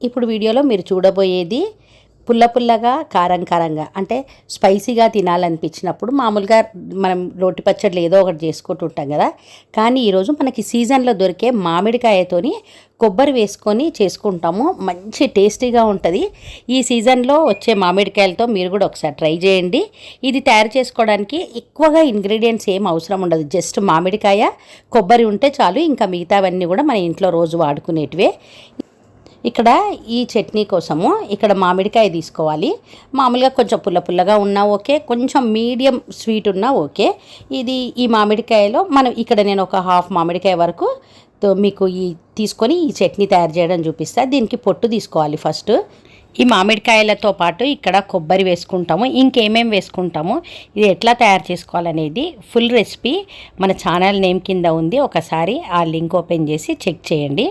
ఇప్పుడు వీడియోలో మీరు చూడబోయేది పుల్ల పుల్లగా కారం కారంగా అంటే స్పైసీగా తినాలనిపించినప్పుడు మామూలుగా మనం రోటి పచ్చళ్ళు ఏదో ఒకటి చేసుకుంటుంటాం కదా. కానీ ఈరోజు మనకి సీజన్లో దొరికే మామిడికాయతోని కొబ్బరి వేసుకొని చేసుకుంటాము. మంచి టేస్టీగా ఉంటుంది. ఈ సీజన్లో వచ్చే మామిడికాయలతో మీరు కూడా ఒకసారి ట్రై చేయండి. ఇది తయారు చేసుకోవడానికి ఎక్కువగా ఇంగ్రీడియంట్స్ ఏం అవసరం ఉండదు. జస్ట్ మామిడికాయ, కొబ్బరి ఉంటే చాలు. ఇంకా మిగతావన్నీ కూడా మన ఇంట్లో రోజు వాడుకునేటివే. ఇక్కడ ఈ చట్నీ కోసము ఇక్కడ మామిడికాయ తీసుకోవాలి. మామూలుగా కొంచెం పుల్ల పుల్లగా ఉన్నా ఓకే, కొంచెం మీడియం స్వీట్ ఉన్నా ఓకే. ఈ మామిడికాయలో ఇక్కడ నేను ఒక హాఫ్ మామిడికాయ వరకు మీకు తీసుకొని ఈ చట్నీ తయారు చేయడం చూపిస్తా. దీనికి పొట్టు తీసుకోవాలి ఫస్ట్. ఈ మామిడికాయలతో పాటు ఇక్కడ కొబ్బరి వేసుకుంటాము, ఇంకేమేమి వేసుకుంటాము, ఇది ఎట్లా తయారు చేసుకోవాలనేది ఫుల్ రెసిపీ మన ఛానల్ నేమ్ కింద ఉంది. ఒకసారి ఆ లింక్ ఓపెన్ చేసి చెక్ చేయండి.